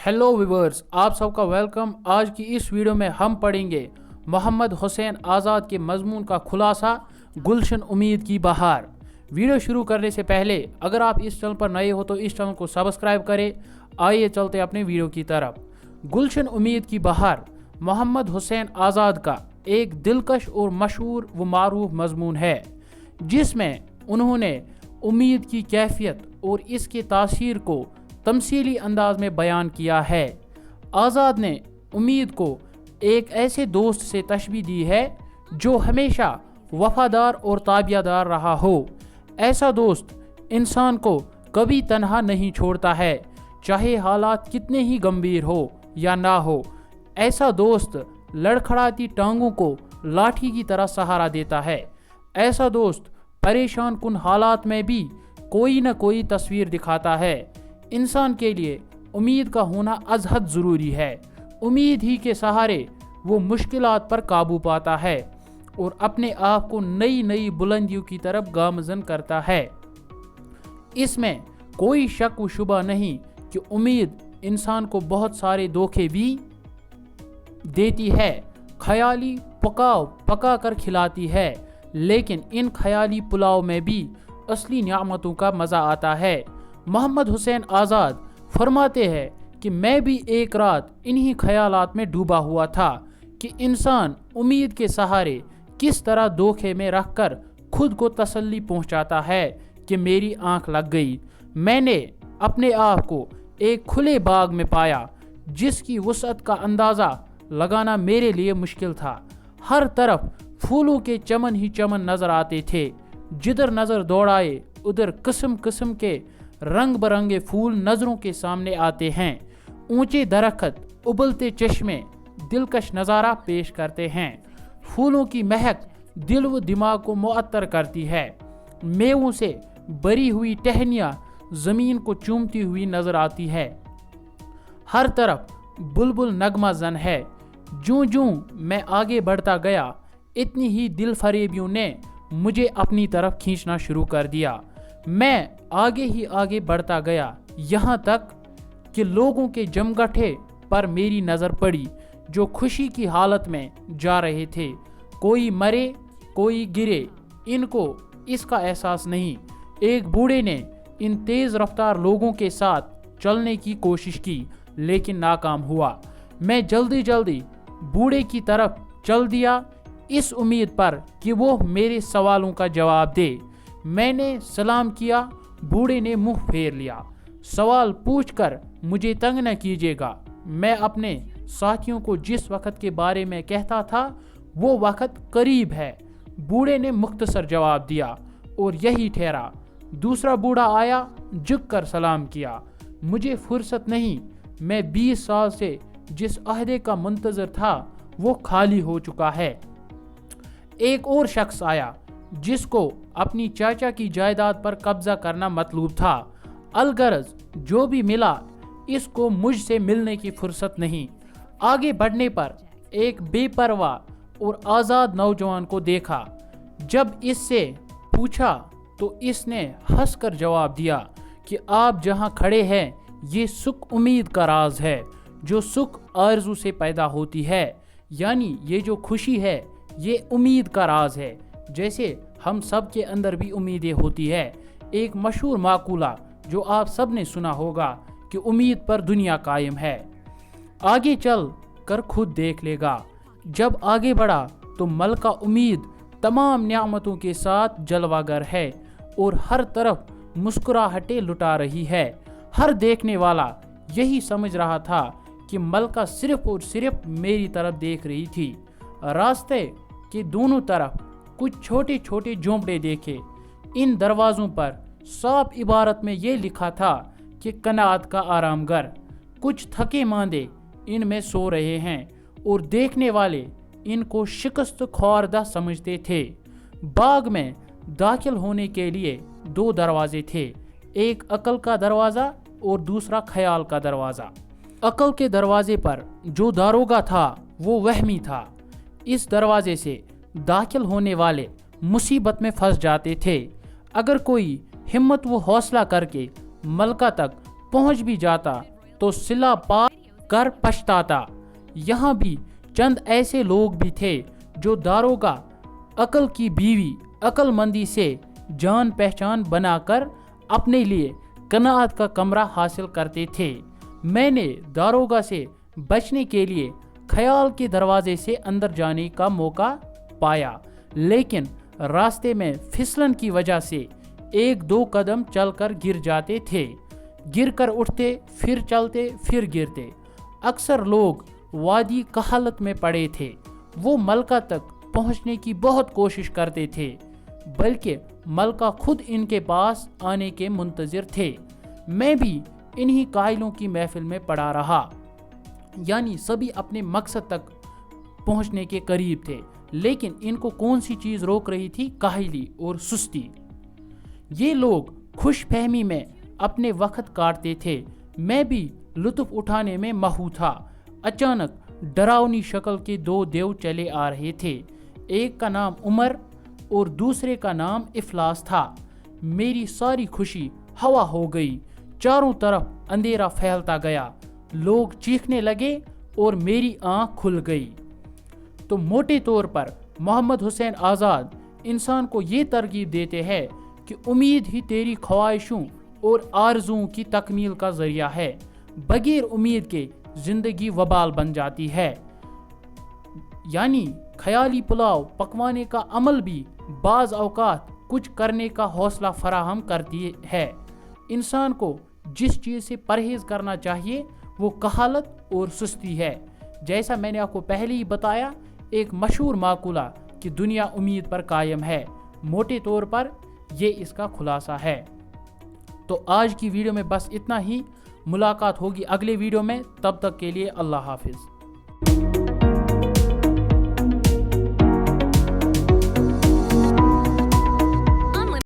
Hello viewers, आप सबका welcome. आज की इस वीडियो में हम पढ़ेंगे मोहम्मद हुसैन आज़ाद के मजमून का खुलासा, गुलशन उम्मीद की बहार। वीडियो शुरू करने से पहले अगर आप इस चैनल पर नए हो तो इस चैनल को सब्सक्राइब करें। आइए चलते अपने वीडियो की तरफ। गुलशन उम्मीद की बहार मोहम्मद हुसैन आज़ाद का एक दिलकश और मशहूर व मारूफ मजमून है, जिसमें उन्होंने उम्मीद की कैफियत और इसके तासीर को तमसीली अंदाज में बयान किया है। आज़ाद ने उम्मीद को एक ऐसे दोस्त से तशबीह दी है जो हमेशा वफादार और ताबियादार रहा हो। ऐसा दोस्त इंसान को कभी तन्हा नहीं छोड़ता है, चाहे हालात कितने ही गंभीर हो या ना हो। ऐसा दोस्त लड़खड़ाती टांगों को लाठी की तरह सहारा देता है। ऐसा दोस्त परेशान कुन हालात में भी कोई न कोई तस्वीर दिखाता है। इंसान के लिए उम्मीद का होना अजहद ज़रूरी है। उम्मीद ही के सहारे वो मुश्किलात पर काबू पाता है और अपने आप को नई नई बुलंदियों की तरफ गामज़न करता है। इसमें कोई शक व शुबा नहीं कि उम्मीद इंसान को बहुत सारे धोखे भी देती है, ख्याली पकाव पका कर खिलाती है, लेकिन इन ख्याली पुलाव में भी असली नियामतों का मज़ा आता है। मोहम्मद हुसैन आज़ाद फरमाते हैं कि मैं भी एक रात इन्हीं ख्यालात में डूबा हुआ था कि इंसान उम्मीद के सहारे किस तरह धोखे में रखकर खुद को तसल्ली पहुंचाता है कि मेरी आंख लग गई। मैंने अपने आप को एक खुले बाग में पाया जिसकी वसअत का अंदाज़ा लगाना मेरे लिए मुश्किल था। हर तरफ फूलों के चमन ही चमन नज़र आते थे। जिधर नज़र दौड़ाए उधर किस्म किस्म के रंग बरंगे फूल नज़रों के सामने आते हैं। ऊंचे दरख्त, उबलते चश्मे दिलकश नज़ारा पेश करते हैं। फूलों की महक दिल व दिमाग को मुअत्तर करती है। मेवों से भरी हुई टहनियाँ ज़मीन को चूमती हुई नज़र आती है। हर तरफ बुलबुल नगमा जन है। जूं जूं मैं आगे बढ़ता गया, इतनी ही दिल फरेबियों ने मुझे अपनी तरफ खींचना शुरू कर दिया। मैं आगे ही आगे बढ़ता गया, यहाँ तक कि लोगों के जमघटे पर मेरी नज़र पड़ी जो खुशी की हालत में जा रहे थे। कोई मरे कोई गिरे, इनको इसका एहसास नहीं। एक बूढ़े ने इन तेज़ रफ्तार लोगों के साथ चलने की कोशिश की, लेकिन नाकाम हुआ। मैं जल्दी जल्दी बूढ़े की तरफ चल दिया, इस उम्मीद पर कि वो मेरे सवालों का जवाब दे। मैंने सलाम किया, बूढ़े ने मुंह फेर लिया। सवाल पूछकर मुझे तंग न कीजिएगा। मैं अपने साथियों को जिस वक़्त के बारे में कहता था वो वक़्त करीब है, बूढ़े ने मुख्तसर जवाब दिया, और यही ठहरा। दूसरा बूढ़ा आया, झुक कर सलाम किया। मुझे फुर्सत नहीं। मैं 20 साल से जिस अहदे का मुंतज़र था वो खाली हो चुका है। एक और शख्स आया जिसको अपनी चाचा की जायदाद पर कब्जा करना मतलूब था। अलगरज जो भी मिला, इसको मुझसे मिलने की फुर्सत नहीं। आगे बढ़ने पर एक बेपरवाह और आज़ाद नौजवान को देखा। जब इससे पूछा तो इसने हंसकर जवाब दिया कि आप जहां खड़े हैं ये सुख उम्मीद का राज है, जो सुख आरज़ू से पैदा होती है। यानी ये जो खुशी है ये उम्मीद का राज है। जैसे हम सब के अंदर भी उम्मीदें होती है। एक मशहूर माकूला जो आप सब ने सुना होगा कि उम्मीद पर दुनिया कायम है। आगे चल कर खुद देख लेगा। जब आगे बढ़ा तो मलका उम्मीद तमाम नियामतों के साथ जलवागर है और हर तरफ मुस्कुराहटें लुटा रही है। हर देखने वाला यही समझ रहा था कि मलका सिर्फ और सिर्फ मेरी तरफ देख रही थी। रास्ते के दोनों तरफ कुछ छोटे छोटे झोंपड़े देखे। इन दरवाज़ों पर साफ इबारत में ये लिखा था कि कनात का आरामगर। कुछ थके मांदे इनमें सो रहे हैं और देखने वाले इनको शिकस्त ख्वारदा समझते थे। बाग में दाखिल होने के लिए 2 दरवाजे थे, एक अकल का दरवाज़ा और दूसरा ख्याल का दरवाज़ा। अकल के दरवाजे पर जो दारोगा था वो वहमी था। इस दरवाजे से दाखिल होने वाले मुसीबत में फंस जाते थे। अगर कोई हिम्मत व हौसला करके मलका तक पहुंच भी जाता तो सिला पार कर पछताता। यहाँ भी चंद ऐसे लोग भी थे जो दारोगा अकल की बीवी अक्लमंदी से जान पहचान बनाकर अपने लिए कनात का कमरा हासिल करते थे। मैंने दारोगा से बचने के लिए ख्याल के दरवाजे से अंदर जाने का मौका पाया, लेकिन रास्ते में फिसलन की वजह से एक दो कदम चलकर गिर जाते थे। गिर कर उठते, फिर चलते, फिर गिरते। अक्सर लोग वादी कहालत में पड़े थे। वो मलका तक पहुंचने की बहुत कोशिश करते थे, बल्कि मलका खुद इनके पास आने के मुंतज़िर थे। मैं भी इन्हीं कायलों की महफिल में पड़ा रहा, यानी सभी अपने मकसद तक पहुंचने के करीब थे, लेकिन इनको कौन सी चीज़ रोक रही थी? काहिली और सुस्ती। ये लोग खुश फहमी में अपने वक्त काटते थे। मैं भी लुत्फ उठाने में महू था। अचानक डरावनी शक्ल के दो देव चले आ रहे थे। एक का नाम उमर और दूसरे का नाम इफलास था। मेरी सारी खुशी हवा हो गई। चारों तरफ अंधेरा फैलता गया। लोग चीखने लगे और मेरी आंख खुल गई। तो मोटे तौर पर मोहम्मद हुसैन आज़ाद इंसान को ये तरगीब देते हैं कि उम्मीद ही तेरी ख्वाहिशों और आरज़ुओं की तकमील का ज़रिया है। बगैर उम्मीद के ज़िंदगी वबाल बन जाती है। यानी ख्याली पुलाव पकवाने का अमल भी बाज़ औक़ात कुछ करने का हौसला फराहम करती है। इंसान को जिस चीज़ से परहेज़ करना चाहिए वो कहालत और सुस्ती है। जैसा मैंने आपको पहले ही बताया, एक मशहूर माकूला कि दुनिया उम्मीद पर कायम है। मोटे तौर पर ये इसका खुलासा है। तो आज की वीडियो में बस इतना ही। मुलाकात होगी अगले वीडियो में। तब तक के लिए अल्लाह हाफिज़।